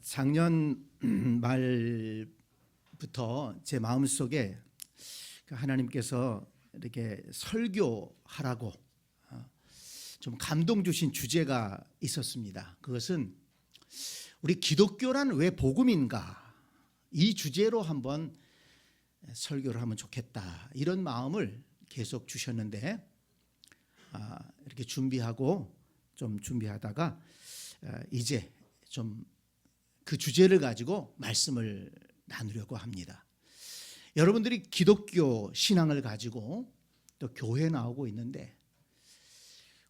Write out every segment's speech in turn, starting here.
작년 말부터 제 마음속에 하나님께서 이렇게 설교하라고 좀 감동 주신 주제가 있었습니다. 그것은 우리 기독교란 왜 복음인가? 이 주제로 한번 설교를 하면 좋겠다. 이런 마음을 계속 주셨는데 이렇게 준비하다가 이제 좀 그 주제를 가지고 말씀을 나누려고 합니다. 여러분들이 기독교 신앙을 가지고 또 교회에 나오고 있는데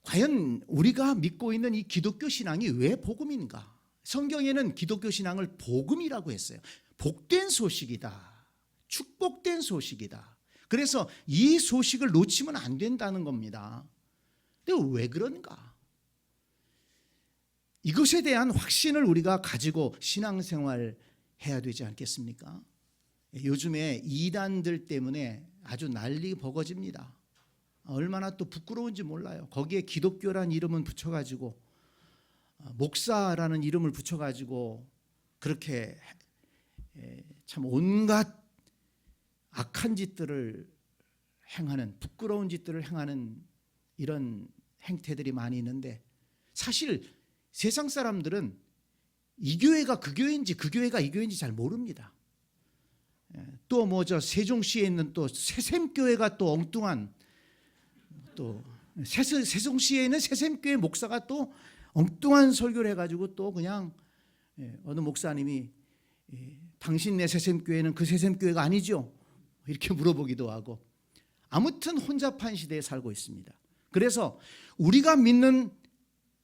과연 우리가 믿고 있는 이 기독교 신앙이 왜 복음인가? 성경에는 기독교 신앙을 복음이라고 했어요. 복된 소식이다. 축복된 소식이다. 그래서 이 소식을 놓치면 안 된다는 겁니다. 근데 왜 그런가? 이것에 대한 확신을 우리가 가지고 신앙생활 해야 되지 않겠습니까? 요즘에 이단들 때문에 아주 난리 버거집니다. 얼마나 또 부끄러운지 몰라요. 거기에 기독교란 이름은 붙여가지고 목사라는 이름을 붙여가지고 그렇게 참 온갖 악한 짓들을 행하는, 부끄러운 짓들을 행하는 이런 행태들이 많이 있는데 사실 세상 사람들은 이 교회가 그 교회인지 그 교회가 이 교회인지 잘 모릅니다. 또 저 세종시에 있는 또 새샘교회가 또 엉뚱한, 또 세종시에 있는 새샘교회 목사가 또 엉뚱한 설교를 해가지고 또 그냥 어느 목사님이 당신네 새샘교회는 그 새샘교회가 아니죠? 이렇게 물어보기도 하고, 아무튼 혼잡한 시대에 살고 있습니다. 그래서 우리가 믿는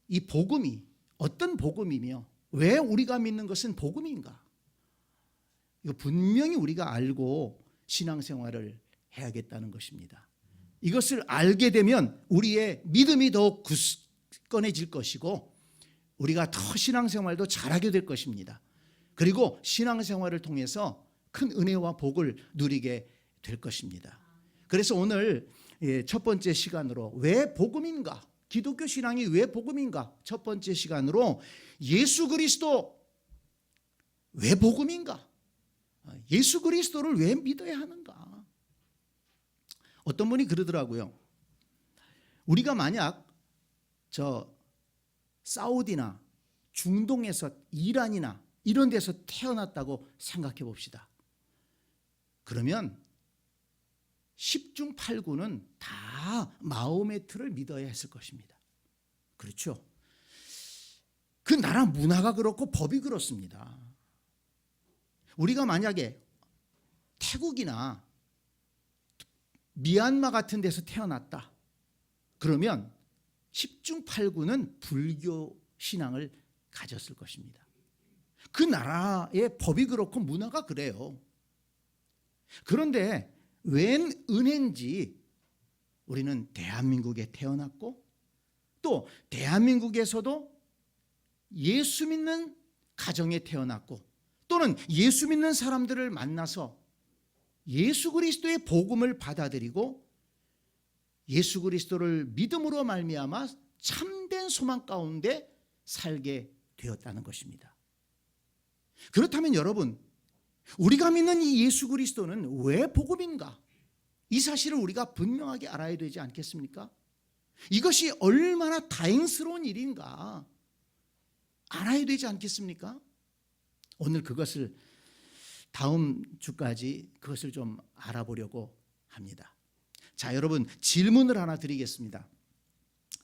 이 복음이 어떤 복음이며 왜 우리가 믿는 것은 복음인가? 이거 분명히 우리가 알고 신앙생활을 해야겠다는 것입니다. 이것을 알게 되면 우리의 믿음이 더 굳건해질 것이고 우리가 더 신앙생활도 잘하게 될 것입니다. 그리고 신앙생활을 통해서 큰 은혜와 복을 누리게 될 것입니다. 그래서 오늘 첫 번째 시간으로 왜 복음인가? 기독교 신앙이 왜 복음인가? 첫 번째 시간으로 예수 그리스도 왜 복음인가? 예수 그리스도를 왜 믿어야 하는가? 어떤 분이 그러더라고요. 우리가 만약 저 사우디나 중동에서 이란이나 이런 데서 태어났다고 생각해 봅시다. 그러면 10중 8구는 다 마호메트를 믿어야 했을 것입니다. 그렇죠? 그 나라 문화가 그렇고 법이 그렇습니다. 우리가 만약에 태국이나 미얀마 같은 데서 태어났다. 그러면 10중 8구는 불교 신앙을 가졌을 것입니다. 그 나라의 법이 그렇고 문화가 그래요. 그런데 웬 은혜인지 우리는 대한민국에 태어났고 또 대한민국에서도 예수 믿는 가정에 태어났고 또는 예수 믿는 사람들을 만나서 예수 그리스도의 복음을 받아들이고 예수 그리스도를 믿음으로 말미암아 참된 소망 가운데 살게 되었다는 것입니다. 그렇다면 여러분, 우리가 믿는 이 예수 그리스도는 왜 복음인가? 이 사실을 우리가 분명하게 알아야 되지 않겠습니까? 이것이 얼마나 다행스러운 일인가 알아야 되지 않겠습니까? 오늘 그것을 다음 주까지 그것을 좀 알아보려고 합니다. 자, 여러분 질문을 하나 드리겠습니다.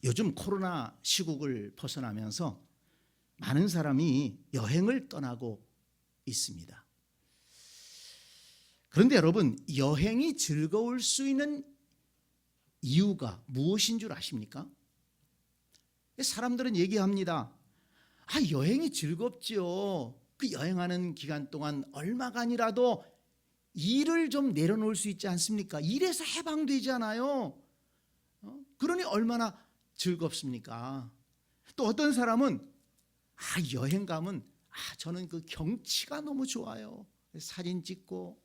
요즘 코로나 시국을 벗어나면서 많은 사람이 여행을 떠나고 있습니다. 그런데 여러분, 여행이 즐거울 수 있는 이유가 무엇인 줄 아십니까? 사람들은 얘기합니다. 여행이 즐겁지요. 그 여행하는 기간 동안 얼마간이라도 일을 좀 내려놓을 수 있지 않습니까? 일에서 해방되잖아요. 그러니 얼마나 즐겁습니까? 또 어떤 사람은 여행 가면 저는 그 경치가 너무 좋아요. 사진 찍고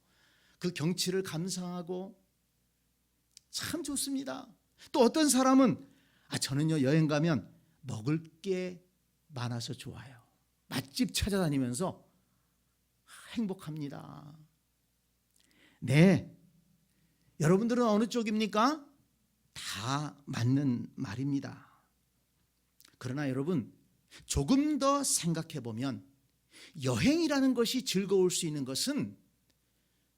그 경치를 감상하고 참 좋습니다. 또 어떤 사람은 저는요 여행 가면 먹을 게 많아서 좋아요. 맛집 찾아다니면서 행복합니다. 네, 여러분들은 어느 쪽입니까? 다 맞는 말입니다. 그러나 여러분, 조금 더 생각해 보면 여행이라는 것이 즐거울 수 있는 것은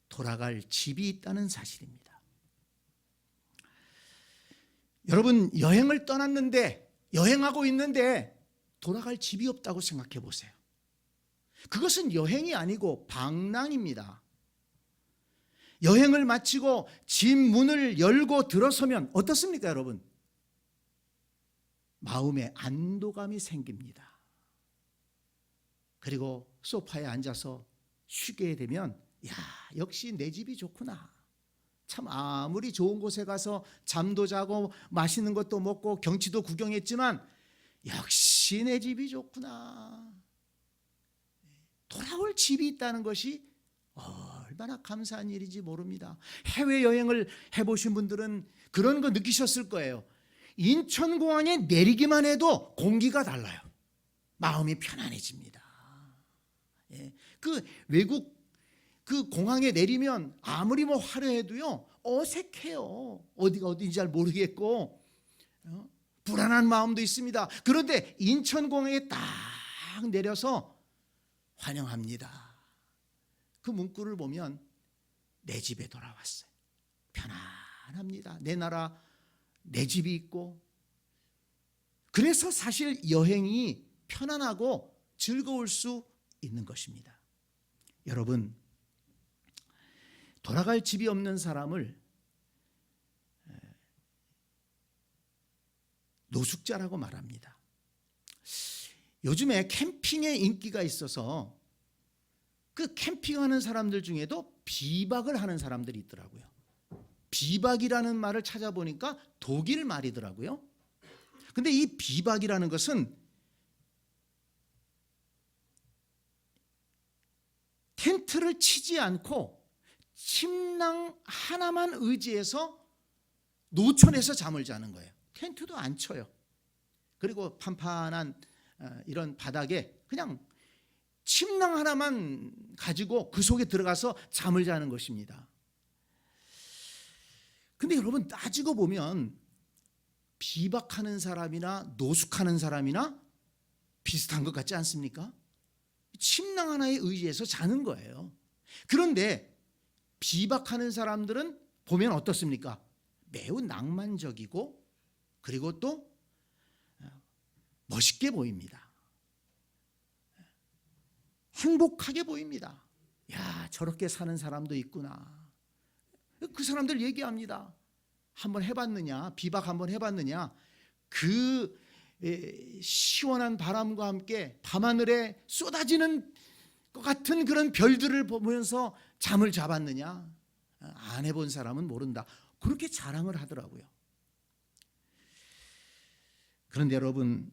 돌아갈 집이 있다는 사실입니다. 여러분, 여행을 떠났는데, 여행하고 있는데 돌아갈 집이 없다고 생각해 보세요. 그것은 여행이 아니고 방랑입니다. 여행을 마치고 집 문을 열고 들어서면 어떻습니까, 여러분? 마음에 안도감이 생깁니다. 그리고 소파에 앉아서 쉬게 되면, 야, 역시 내 집이 좋구나. 참 아무리 좋은 곳에 가서 잠도 자고 맛있는 것도 먹고 경치도 구경했지만 역시 내 집이 좋구나. 돌아올 집이 있다는 것이 얼마나 감사한 일인지 모릅니다. 해외여행을 해보신 분들은 그런 거 느끼셨을 거예요. 인천공항에 내리기만 해도 공기가 달라요. 마음이 편안해집니다. 그 외국 그 공항에 내리면 아무리 뭐 화려해도요, 어색해요. 어디가 어딘지 잘 모르겠고 불안한 마음도 있습니다. 그런데 인천공항에 딱 내려서 환영합니다. 그 문구를 보면 내 집에 돌아왔어요. 편안합니다. 내 나라, 내 집이 있고. 그래서 사실 여행이 편안하고 즐거울 수 있는 것입니다. 여러분, 돌아갈 집이 없는 사람을 노숙자라고 말합니다. 요즘에 캠핑에 인기가 있어서 그 캠핑하는 사람들 중에도 비박을 하는 사람들이 있더라고요. 비박이라는 말을 찾아보니까 독일 말이더라고요. 근데 이 비박이라는 것은 텐트를 치지 않고 침낭 하나만 의지해서 노천에서 잠을 자는 거예요. 텐트도 안 쳐요. 그리고 판판한 이런 바닥에 그냥 침낭 하나만 가지고 그 속에 들어가서 잠을 자는 것입니다. 근데 여러분, 따지고 보면 비박하는 사람이나 노숙하는 사람이나 비슷한 것 같지 않습니까? 침낭 하나에 의지해서 자는 거예요. 그런데 비박하는 사람들은 보면 어떻습니까? 매우 낭만적이고 그리고 또 멋있게 보입니다. 행복하게 보입니다. 야, 저렇게 사는 사람도 있구나. 그 사람들 얘기합니다. 한번 해봤느냐? 비박 한번 해봤느냐? 그 시원한 바람과 함께 밤하늘에 쏟아지는 것 같은 그런 별들을 보면서 잠을 자봤느냐? 안 해본 사람은 모른다. 그렇게 자랑을 하더라고요. 그런데 여러분,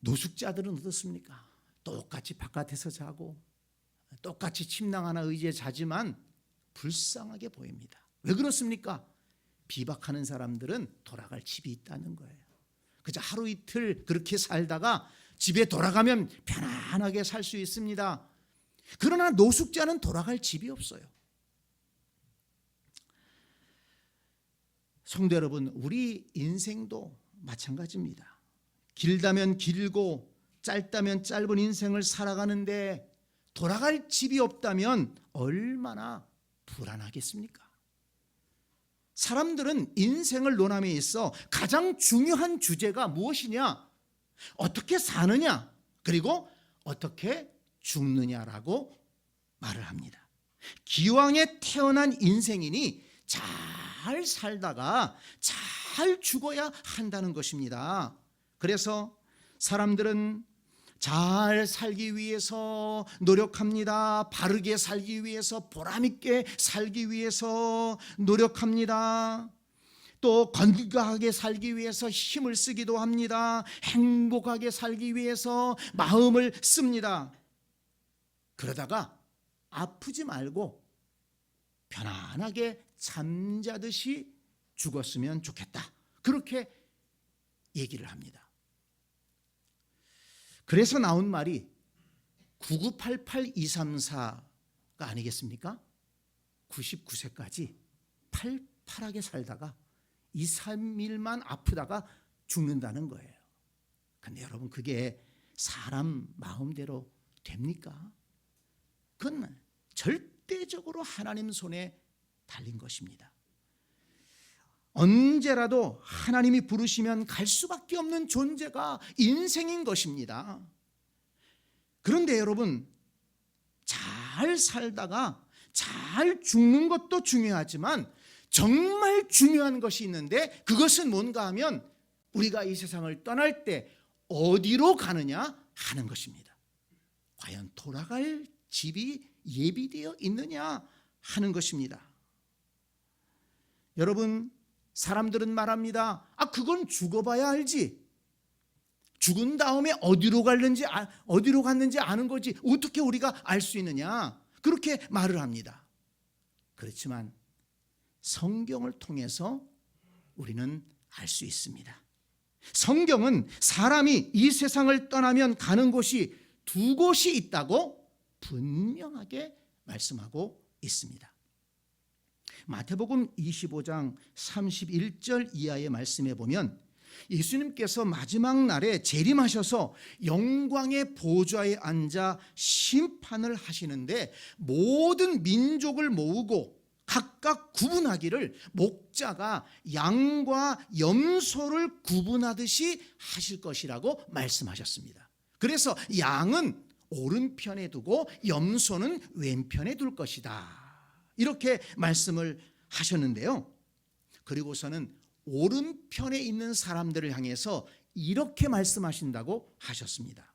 노숙자들은 어떻습니까? 똑같이 바깥에서 자고 똑같이 침낭 하나 의지해 자지만 불쌍하게 보입니다. 왜 그렇습니까? 비박하는 사람들은 돌아갈 집이 있다는 거예요. 그저 하루 이틀 그렇게 살다가 집에 돌아가면 편안하게 살 수 있습니다. 그러나 노숙자는 돌아갈 집이 없어요. 성도 여러분, 우리 인생도 마찬가지입니다. 길다면 길고 짧다면 짧은 인생을 살아가는데 돌아갈 집이 없다면 얼마나 불안하겠습니까? 사람들은 인생을 논함에 있어 가장 중요한 주제가 무엇이냐? 어떻게 사느냐? 그리고 어떻게 죽느냐라고 말을 합니다. 기왕에 태어난 인생이니 잘 살다가 잘 죽어야 한다는 것입니다. 그래서 사람들은 잘 살기 위해서 노력합니다. 바르게 살기 위해서, 보람있게 살기 위해서 노력합니다. 또 건강하게 살기 위해서 힘을 쓰기도 합니다. 행복하게 살기 위해서 마음을 씁니다. 그러다가 아프지 말고 편안하게 잠자듯이 죽었으면 좋겠다. 그렇게 얘기를 합니다. 그래서 나온 말이 9988234가 아니겠습니까? 99세까지 팔팔하게 살다가 2, 3일만 아프다가 죽는다는 거예요. 근데 여러분, 그게 사람 마음대로 됩니까? 그건 절대적으로 하나님 손에 달린 것입니다. 언제라도 하나님이 부르시면 갈 수밖에 없는 존재가 인생인 것입니다. 그런데 여러분, 잘 살다가 잘 죽는 것도 중요하지만 정말 중요한 것이 있는데, 그것은 뭔가 하면 우리가 이 세상을 떠날 때 어디로 가느냐 하는 것입니다. 과연 돌아갈 집이 예비되어 있느냐 하는 것입니다. 여러분, 사람들은 말합니다. 그건 죽어봐야 알지. 죽은 다음에 어디로 갔는지 아는 거지 어떻게 우리가 알 수 있느냐, 그렇게 말을 합니다. 그렇지만 성경을 통해서 우리는 알 수 있습니다. 성경은 사람이 이 세상을 떠나면 가는 곳이 두 곳이 있다고 분명하게 말씀하고 있습니다. 마태복음 25장 31절 이하의 말씀에 보면 예수님께서 마지막 날에 재림하셔서 영광의 보좌에 앉아 심판을 하시는데, 모든 민족을 모으고 각각 구분하기를 목자가 양과 염소를 구분하듯이 하실 것이라고 말씀하셨습니다. 그래서 양은 오른편에 두고 염소는 왼편에 둘 것이다, 이렇게 말씀을 하셨는데요. 그리고서는 오른편에 있는 사람들을 향해서 이렇게 말씀하신다고 하셨습니다.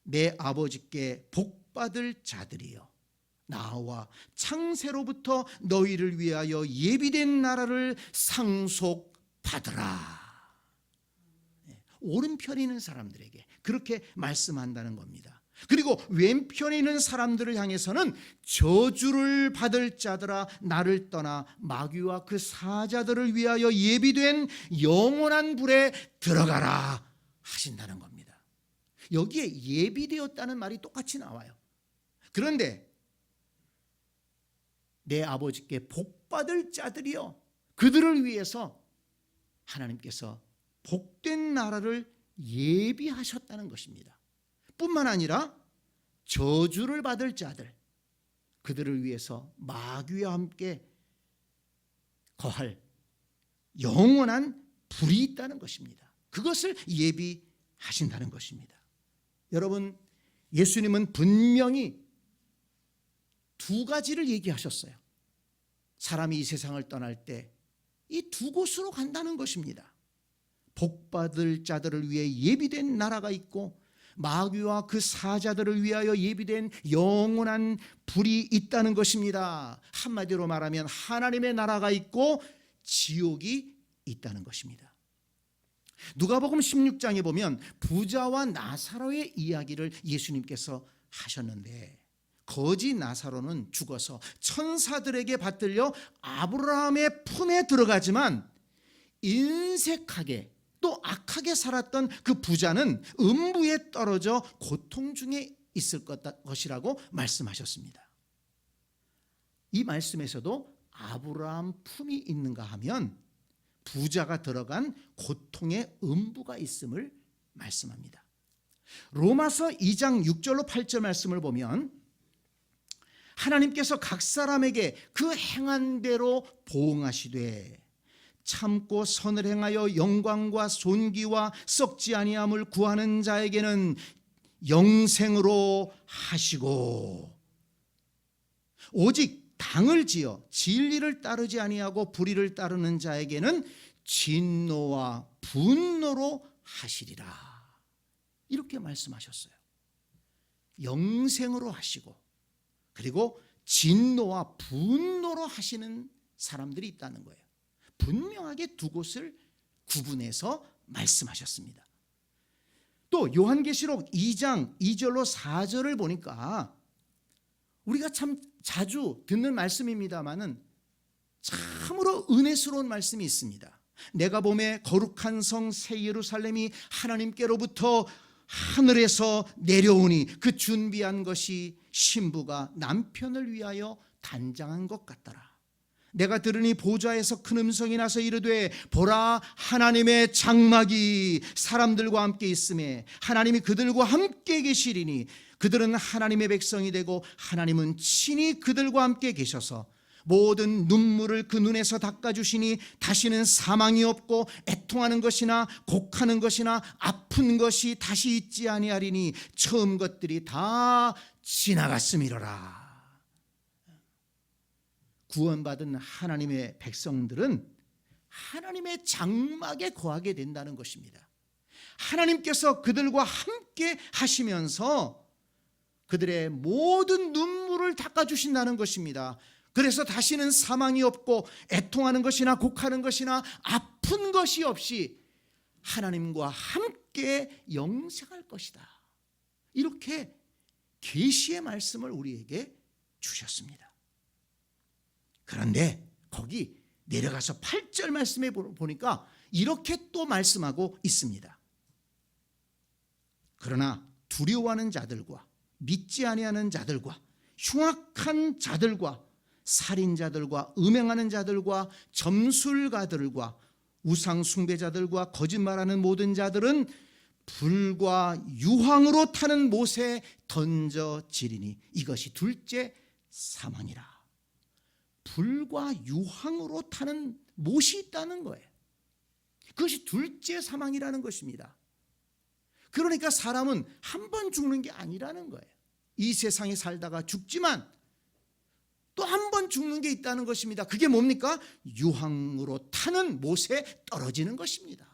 내 아버지께 복받을 자들이여, 나와 창세로부터 너희를 위하여 예비된 나라를 상속받으라. 오른편에 있는 사람들에게 그렇게 말씀한다는 겁니다. 그리고 왼편에 있는 사람들을 향해서는 저주를 받을 자들아, 나를 떠나 마귀와 그 사자들을 위하여 예비된 영원한 불에 들어가라 하신다는 겁니다. 여기에 예비되었다는 말이 똑같이 나와요. 그런데 내 아버지께 복받을 자들이여, 그들을 위해서 하나님께서 복된 나라를 예비하셨다는 것입니다. 뿐만 아니라 저주를 받을 자들, 그들을 위해서 마귀와 함께 거할 영원한 불이 있다는 것입니다. 그것을 예비하신다는 것입니다. 여러분, 예수님은 분명히 두 가지를 얘기하셨어요. 사람이 이 세상을 떠날 때 이 두 곳으로 간다는 것입니다. 복받을 자들을 위해 예비된 나라가 있고, 마귀와 그 사자들을 위하여 예비된 영원한 불이 있다는 것입니다. 한마디로 말하면 하나님의 나라가 있고 지옥이 있다는 것입니다. 누가복음 16장에 보면 부자와 나사로의 이야기를 예수님께서 하셨는데, 거지 나사로는 죽어서 천사들에게 받들려 아브라함의 품에 들어가지만 인색하게 또 악하게 살았던 그 부자는 음부에 떨어져 고통 중에 있을 것이라고 말씀하셨습니다. 이 말씀에서도 아브라함 품이 있는가 하면 부자가 들어간 고통의 음부가 있음을 말씀합니다. 로마서 2장 6절로 8절 말씀을 보면 하나님께서 각 사람에게 그 행한 대로 보응하시되 참고 선을 행하여 영광과 존귀와 썩지 아니함을 구하는 자에게는 영생으로 하시고, 오직 당을 지어 진리를 따르지 아니하고 불의를 따르는 자에게는 진노와 분노로 하시리라, 이렇게 말씀하셨어요. 영생으로 하시고, 그리고 진노와 분노로 하시는 사람들이 있다는 거예요. 분명하게 두 곳을 구분해서 말씀하셨습니다. 또 요한계시록 2장 2절로 4절을 보니까 우리가 참 자주 듣는 말씀입니다마는 참으로 은혜스러운 말씀이 있습니다. 내가 보매 거룩한 성 새 예루살렘이 하나님께로부터 하늘에서 내려오니 그 준비한 것이 신부가 남편을 위하여 단장한 것 같더라. 내가 들으니 보좌에서 큰 음성이 나서 이르되 보라, 하나님의 장막이 사람들과 함께 있음에 하나님이 그들과 함께 계시리니 그들은 하나님의 백성이 되고 하나님은 친히 그들과 함께 계셔서 모든 눈물을 그 눈에서 닦아주시니 다시는 사망이 없고 애통하는 것이나 곡하는 것이나 아픈 것이 다시 있지 아니하리니 처음 것들이 다 지나갔음이로라. 구원받은 하나님의 백성들은 하나님의 장막에 거하게 된다는 것입니다. 하나님께서 그들과 함께 하시면서 그들의 모든 눈물을 닦아주신다는 것입니다. 그래서 다시는 사망이 없고 애통하는 것이나 곡하는 것이나 아픈 것이 없이 하나님과 함께 영생할 것이다. 이렇게 계시의 말씀을 우리에게 주셨습니다. 그런데 거기 내려가서 8절 말씀에 보니까 이렇게 또 말씀하고 있습니다. 그러나 두려워하는 자들과 믿지 아니하는 자들과 흉악한 자들과 살인자들과 음행하는 자들과 점술가들과 우상 숭배자들과 거짓말하는 모든 자들은 불과 유황으로 타는 못에 던져지리니 이것이 둘째 사망이라. 불과 유황으로 타는 못이 있다는 거예요. 그것이 둘째 사망이라는 것입니다. 그러니까 사람은 한 번 죽는 게 아니라는 거예요. 이 세상에 살다가 죽지만 또 한 번 죽는 게 있다는 것입니다. 그게 뭡니까? 유황으로 타는 못에 떨어지는 것입니다.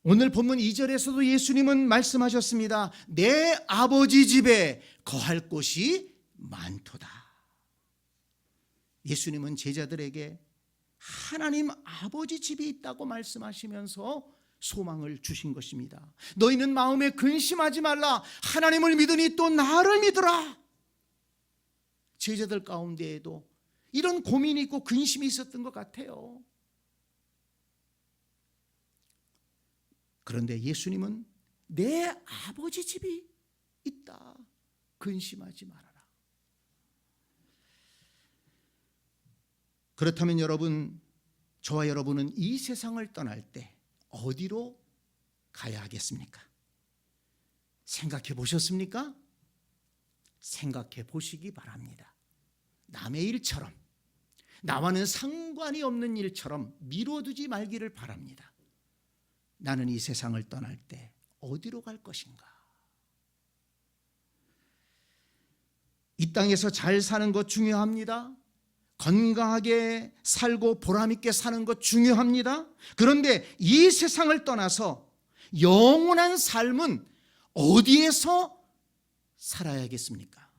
오늘 본문 2절에서도 예수님은 말씀하셨습니다. 내 아버지 집에 거할 곳이 많도다. 예수님은 제자들에게 하나님 아버지 집이 있다고 말씀하시면서 소망을 주신 것입니다. 너희는 마음에 근심하지 말라. 하나님을 믿으니 또 나를 믿으라. 제자들 가운데에도 이런 고민이 있고 근심이 있었던 것 같아요. 그런데 예수님은 내 아버지 집이 있다. 근심하지 말아라. 그렇다면 여러분, 저와 여러분은 이 세상을 떠날 때 어디로 가야 하겠습니까? 생각해 보셨습니까? 생각해 보시기 바랍니다. 남의 일처럼, 나와는 상관이 없는 일처럼 미뤄두지 말기를 바랍니다. 나는 이 세상을 떠날 때 어디로 갈 것인가? 이 땅에서 잘 사는 것 중요합니다. 건강하게 살고 보람있게 사는 것 중요합니다. 그런데 이 세상을 떠나서 영원한 삶은 어디에서 살아야겠습니까?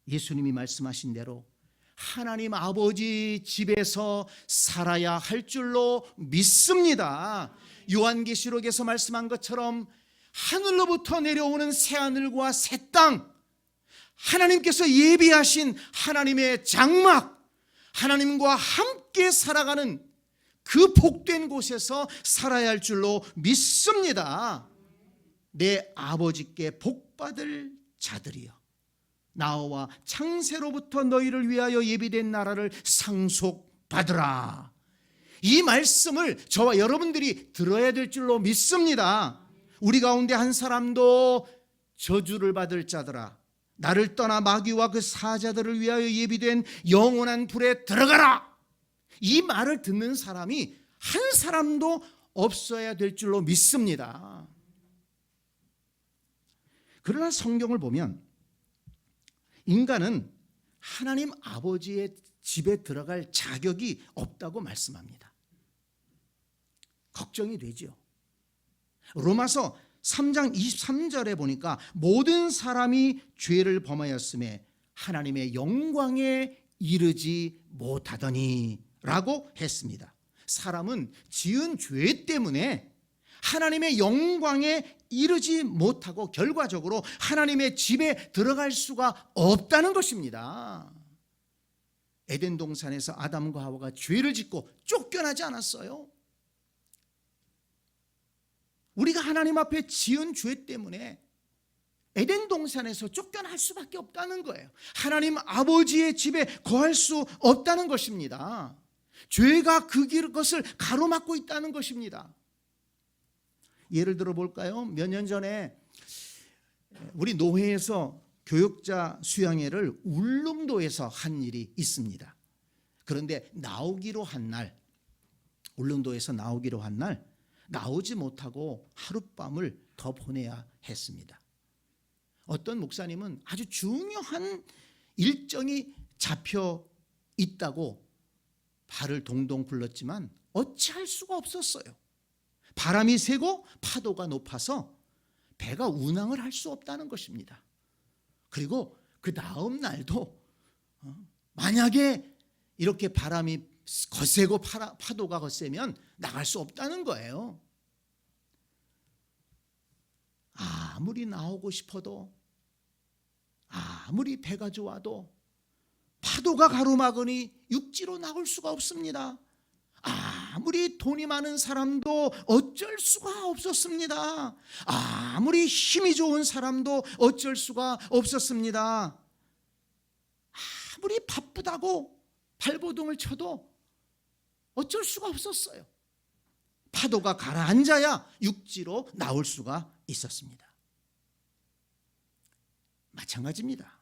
예수님이 말씀하신 대로 하나님 아버지 집에서 살아야 할 줄로 믿습니다. 요한계시록에서 말씀한 것처럼 하늘로부터 내려오는 새하늘과 새 땅, 하나님께서 예비하신 하나님의 장막, 하나님과 함께 살아가는 그 복된 곳에서 살아야 할 줄로 믿습니다. 내 아버지께 복받을 자들이여, 나와 창세로부터 너희를 위하여 예비된 나라를 상속받으라. 이 말씀을 저와 여러분들이 들어야 될 줄로 믿습니다. 우리 가운데 한 사람도 저주를 받을 자들아, 나를 떠나 마귀와 그 사자들을 위하여 예비된 영원한 불에 들어가라. 이 말을 듣는 사람이 한 사람도 없어야 될 줄로 믿습니다. 그러나 성경을 보면 인간은 하나님 아버지의 집에 들어갈 자격이 없다고 말씀합니다. 걱정이 되죠. 로마서 3장 23절에 보니까 모든 사람이 죄를 범하였음에 하나님의 영광에 이르지 못하더니 라고 했습니다. 사람은 지은 죄 때문에 하나님의 영광에 이르지 못하고 결과적으로 하나님의 집에 들어갈 수가 없다는 것입니다. 에덴 동산에서 아담과 하와가 죄를 짓고 쫓겨나지 않았어요. 우리가 하나님 앞에 지은 죄 때문에 에덴 동산에서 쫓겨날 수밖에 없다는 거예요. 하나님 아버지의 집에 거할 수 없다는 것입니다. 죄가 그것을 가로막고 있다는 것입니다. 예를 들어 볼까요? 몇 년 전에 우리 노회에서 교역자 수양회를 울릉도에서 한 일이 있습니다. 그런데 울릉도에서 나오기로 한 날 나오지 못하고 하룻밤을 더 보내야 했습니다. 어떤 목사님은 아주 중요한 일정이 잡혀 있다고 발을 동동 굴렀지만 어찌할 수가 없었어요. 바람이 세고 파도가 높아서 배가 운항을 할 수 없다는 것입니다. 그리고 그 다음 날도 만약에 이렇게 바람이 거세고 파도가 거세면 나갈 수 없다는 거예요. 아무리 나오고 싶어도, 아무리 배가 좋아도 파도가 가로막으니 육지로 나올 수가 없습니다. 아무리 돈이 많은 사람도 어쩔 수가 없었습니다. 아무리 힘이 좋은 사람도 어쩔 수가 없었습니다. 아무리 바쁘다고 발버둥을 쳐도 어쩔 수가 없었어요. 파도가 가라앉아야 육지로 나올 수가 있었습니다. 마찬가지입니다.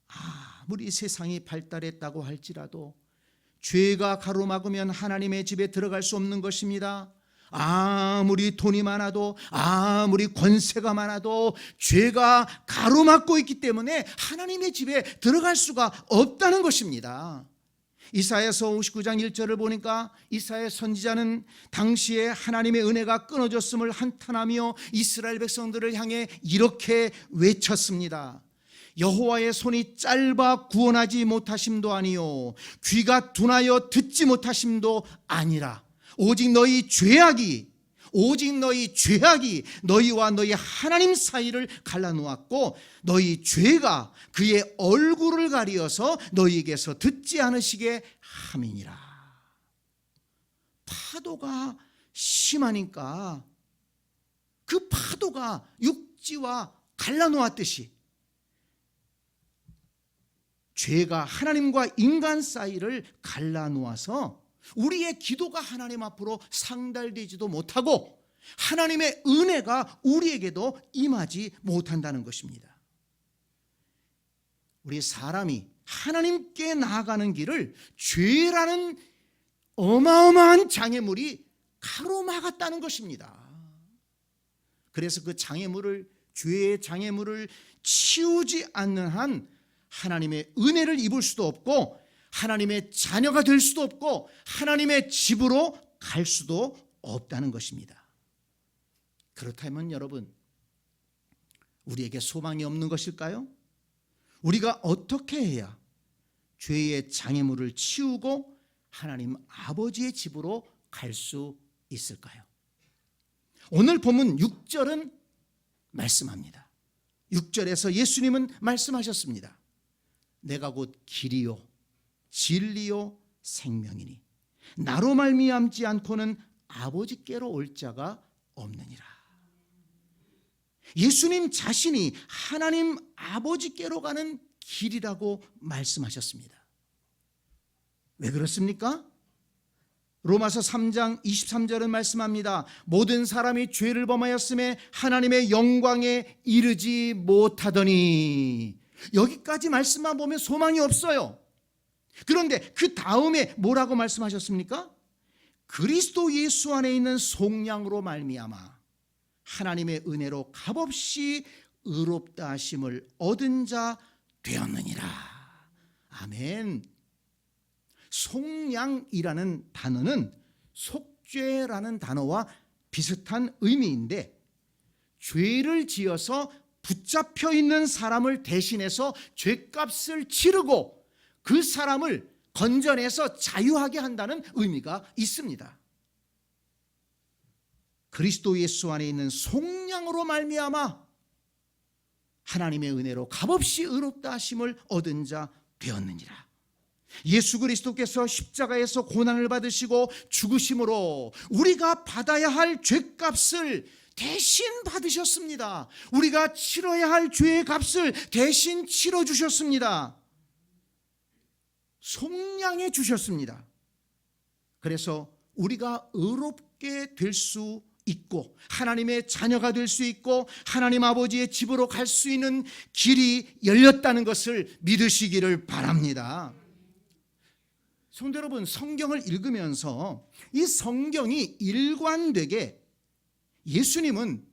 아무리 세상이 발달했다고 할지라도 죄가 가로막으면 하나님의 집에 들어갈 수 없는 것입니다. 아무리 돈이 많아도, 아무리 권세가 많아도 죄가 가로막고 있기 때문에 하나님의 집에 들어갈 수가 없다는 것입니다. 이사야서 59장 1절을 보니까 이사야 선지자는 당시에 하나님의 은혜가 끊어졌음을 한탄하며 이스라엘 백성들을 향해 이렇게 외쳤습니다. 여호와의 손이 짧아 구원하지 못하심도 아니요 귀가 둔하여 듣지 못하심도 아니라 오직 너희 죄악이 너희와 너희 하나님 사이를 갈라놓았고 너희 죄가 그의 얼굴을 가리어서 너희에게서 듣지 않으시게 함이니라. 파도가 심하니까 그 파도가 육지와 갈라놓았듯이 죄가 하나님과 인간 사이를 갈라놓아서 우리의 기도가 하나님 앞으로 상달되지도 못하고 하나님의 은혜가 우리에게도 임하지 못한다는 것입니다. 우리 사람이 하나님께 나아가는 길을 죄라는 어마어마한 장애물이 가로막았다는 것입니다. 그래서 그 죄의 장애물을 치우지 않는 한 하나님의 은혜를 입을 수도 없고 하나님의 자녀가 될 수도 없고 하나님의 집으로 갈 수도 없다는 것입니다. 그렇다면 여러분, 우리에게 소망이 없는 것일까요? 우리가 어떻게 해야 죄의 장애물을 치우고 하나님 아버지의 집으로 갈 수 있을까요? 오늘 본문 6절은 말씀합니다. 6절에서 예수님은 말씀하셨습니다. 내가 곧 길이요 진리요 생명이니 나로 말미암지 않고는 아버지께로 올 자가 없느니라. 예수님 자신이 하나님 아버지께로 가는 길이라고 말씀하셨습니다. 왜 그렇습니까? 로마서 3장 23절은 말씀합니다. 모든 사람이 죄를 범하였음에 하나님의 영광에 이르지 못하더니. 여기까지 말씀만 보면 소망이 없어요. 그런데 그 다음에 뭐라고 말씀하셨습니까? 그리스도 예수 안에 있는 속량으로 말미암아 하나님의 은혜로 값없이 의롭다 하심을 얻은 자 되었느니라. 아멘. 속량이라는 단어는 속죄라는 단어와 비슷한 의미인데 죄를 지어서 붙잡혀 있는 사람을 대신해서 죄값을 치르고 그 사람을 건져내서 자유하게 한다는 의미가 있습니다. 그리스도 예수 안에 있는 속량으로 말미암아 하나님의 은혜로 값없이 의롭다 하심을 얻은 자 되었느니라. 예수 그리스도께서 십자가에서 고난을 받으시고 죽으심으로 우리가 받아야 할 죄값을 대신 받으셨습니다. 우리가 치러야 할 죄의 값을 대신 치러주셨습니다. 속량해 주셨습니다. 그래서 우리가 의롭게 될 수 있고 하나님의 자녀가 될 수 있고 하나님 아버지의 집으로 갈 수 있는 길이 열렸다는 것을 믿으시기를 바랍니다. 성도 여러분, 성경을 읽으면서 이 성경이 일관되게 예수님은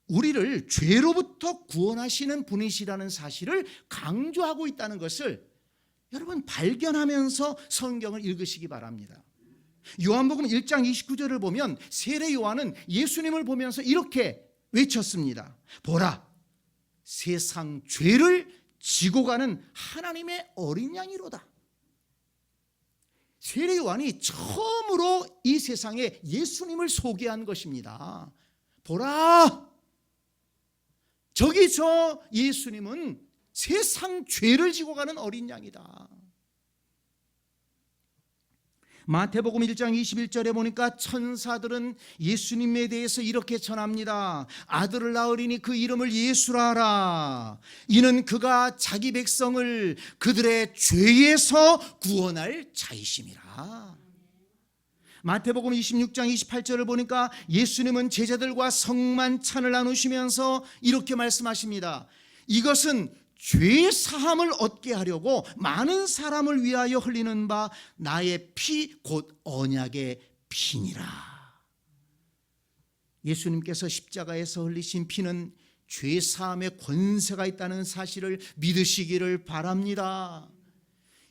우리를 죄로부터 구원하시는 분이시라는 사실을 강조하고 있다는 것을 여러분 발견하면서 성경을 읽으시기 바랍니다. 요한복음 1장 29절을 보면 세례 요한은 예수님을 보면서 이렇게 외쳤습니다. 보라, 세상 죄를 지고 가는 하나님의 어린 양이로다. 세례 요한이 처음으로 이 세상에 예수님을 소개한 것입니다. 보라, 저기서 예수님은 세상 죄를 지고 가는 어린 양이다. 마태복음 1장 21절에 보니까 천사들은 예수님에 대해서 이렇게 전합니다. 아들을 낳으리니 그 이름을 예수라 하라. 이는 그가 자기 백성을 그들의 죄에서 구원할 자이심이라. 마태복음 26장 28절을 보니까 예수님은 제자들과 성만찬을 나누시면서 이렇게 말씀하십니다. 이것은 죄 사함을 얻게 하려고 많은 사람을 위하여 흘리는 바 나의 피 곧 언약의 피니라. 예수님께서 십자가에서 흘리신 피는 죄 사함의 권세가 있다는 사실을 믿으시기를 바랍니다.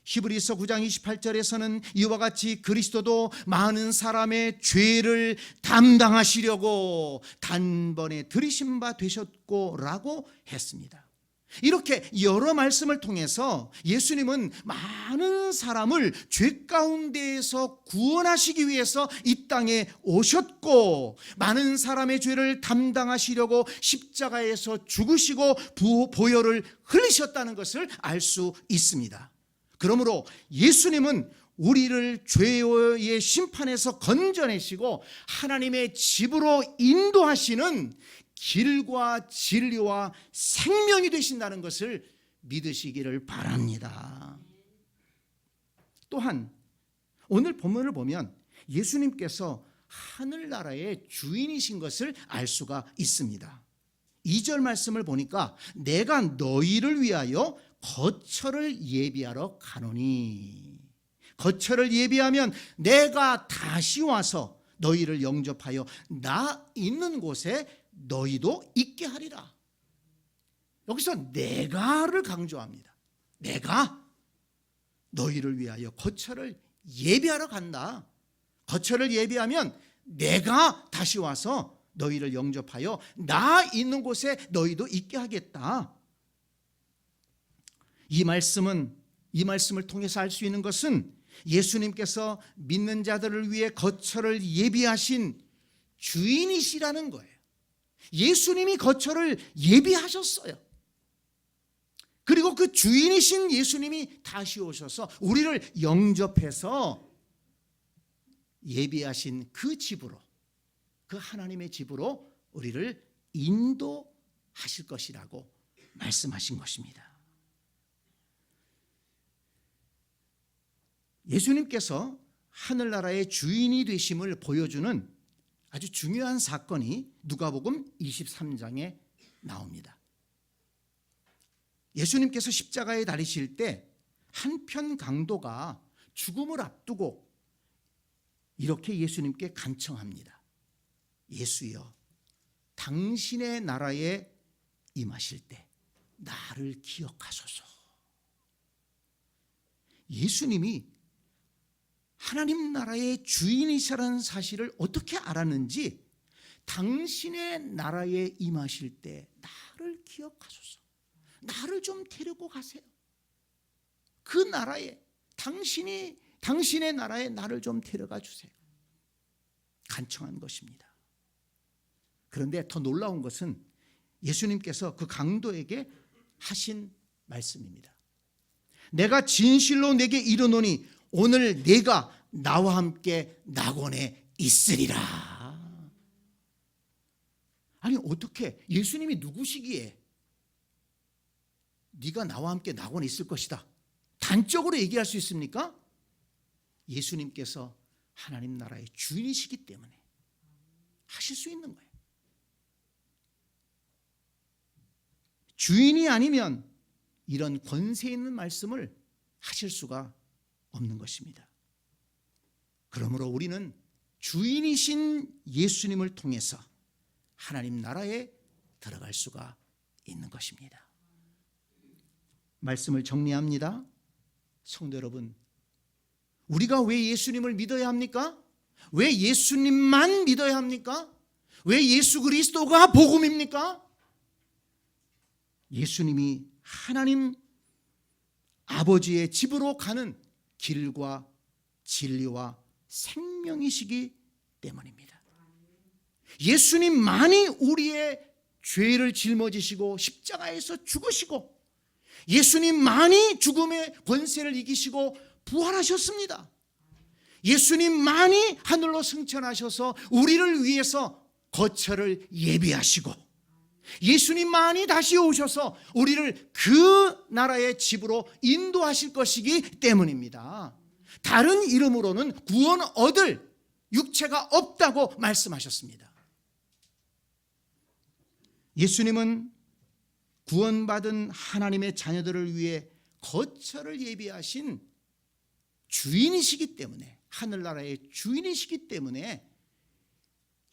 히브리서 9장 28절에서는 이와 같이 그리스도도 많은 사람의 죄를 담당하시려고 단번에 들이신 바 되셨고 라고 했습니다. 이렇게 여러 말씀을 통해서 예수님은 많은 사람을 죄 가운데에서 구원하시기 위해서 이 땅에 오셨고 많은 사람의 죄를 담당하시려고 십자가에서 죽으시고 보혈을 흘리셨다는 것을 알 수 있습니다. 그러므로 예수님은 우리를 죄의 심판에서 건져내시고 하나님의 집으로 인도하시는 길과 진리와 생명이 되신다는 것을 믿으시기를 바랍니다. 또한 오늘 본문을 보면 예수님께서 하늘나라의 주인이신 것을 알 수가 있습니다. 2절 말씀을 보니까 내가 너희를 위하여 거처를 예비하러 가노니, 거처를 예비하면 내가 다시 와서 너희를 영접하여 나 있는 곳에 너희도 있게 하리라. 여기서 내가를 강조합니다. 내가 너희를 위하여 거처를 예비하러 간다. 거처를 예비하면 내가 다시 와서 너희를 영접하여 나 있는 곳에 너희도 있게 하겠다. 이 말씀을 통해서 알 수 있는 것은 예수님께서 믿는 자들을 위해 거처를 예비하신 주인이시라는 거예요. 예수님이 거처를 예비하셨어요. 그리고 그 주인이신 예수님이 다시 오셔서 우리를 영접해서 예비하신 그 집으로, 그 하나님의 집으로 우리를 인도하실 것이라고 말씀하신 것입니다. 예수님께서 하늘나라의 주인이 되심을 보여주는 아주 중요한 사건이 누가복음 23장에 나옵니다. 예수님께서 십자가에 달리실 때 한편 강도가 죽음을 앞두고 이렇게 예수님께 간청합니다. 예수여, 당신의 나라에 임하실 때 나를 기억하소서. 예수님이 하나님 나라의 주인이시라는 사실을 어떻게 알았는지, 당신의 나라에 임하실 때 나를 기억하소서. 나를 좀 데리고 가세요. 그 나라에, 당신의 나라에 나를 좀 데려가 주세요. 간청한 것입니다. 그런데 더 놀라운 것은 예수님께서 그 강도에게 하신 말씀입니다. 내가 진실로 내게 이르노니 오늘 네가 나와 함께 낙원에 있으리라. 아니 어떻게 예수님이 누구시기에 네가 나와 함께 낙원에 있을 것이다 단적으로 얘기할 수 있습니까? 예수님께서 하나님 나라의 주인이시기 때문에 하실 수 있는 거예요. 주인이 아니면 이런 권세 있는 말씀을 하실 수가 없는 것입니다. 그러므로 우리는 주인이신 예수님을 통해서 하나님 나라에 들어갈 수가 있는 것입니다. 말씀을 정리합니다. 성도 여러분, 우리가 왜 예수님을 믿어야 합니까? 왜 예수님만 믿어야 합니까? 왜 예수 그리스도가 복음입니까? 예수님이 하나님 아버지의 집으로 가는 길과 진리와 생명이시기 때문입니다. 예수님만이 우리의 죄를 짊어지시고 십자가에서 죽으시고 예수님만이 죽음의 권세를 이기시고 부활하셨습니다. 예수님만이 하늘로 승천하셔서 우리를 위해서 거처를 예비하시고 예수님만이 다시 오셔서 우리를 그 나라의 집으로 인도하실 것이기 때문입니다. 다른 이름으로는 구원 얻을 육체가 없다고 말씀하셨습니다. 예수님은 구원받은 하나님의 자녀들을 위해 거처를 예비하신 주인이시기 때문에, 하늘나라의 주인이시기 때문에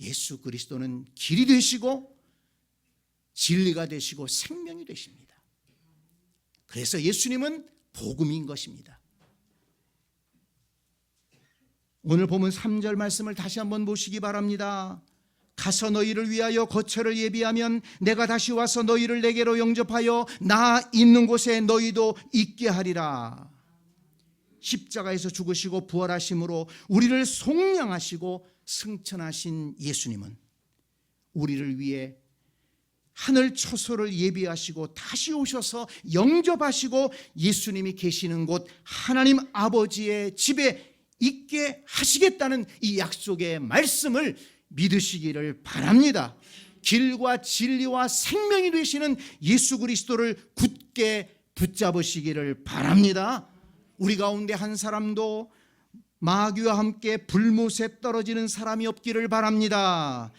예수 그리스도는 길이 되시고 진리가 되시고 생명이 되십니다. 그래서 예수님은 복음인 것입니다. 오늘 본문 3절 말씀을 다시 한번 보시기 바랍니다. 가서 너희를 위하여 거처를 예비하면 내가 다시 와서 너희를 내게로 영접하여 나 있는 곳에 너희도 있게 하리라. 십자가에서 죽으시고 부활하심으로 우리를 속량하시고 승천하신 예수님은 우리를 위해 하늘 처소를 예비하시고 다시 오셔서 영접하시고 예수님이 계시는 곳 하나님 아버지의 집에 있게 하시겠다는 이 약속의 말씀을 믿으시기를 바랍니다. 길과 진리와 생명이 되시는 예수 그리스도를 굳게 붙잡으시기를 바랍니다. 우리 가운데 한 사람도 마귀와 함께 불못에 떨어지는 사람이 없기를 바랍니다.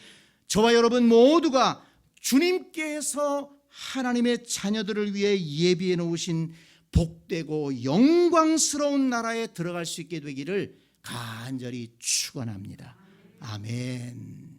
저와 여러분 모두가 주님께서 하나님의 자녀들을 위해 예비해 놓으신 복되고 영광스러운 나라에 들어갈 수 있게 되기를 간절히 축원합니다. 아멘.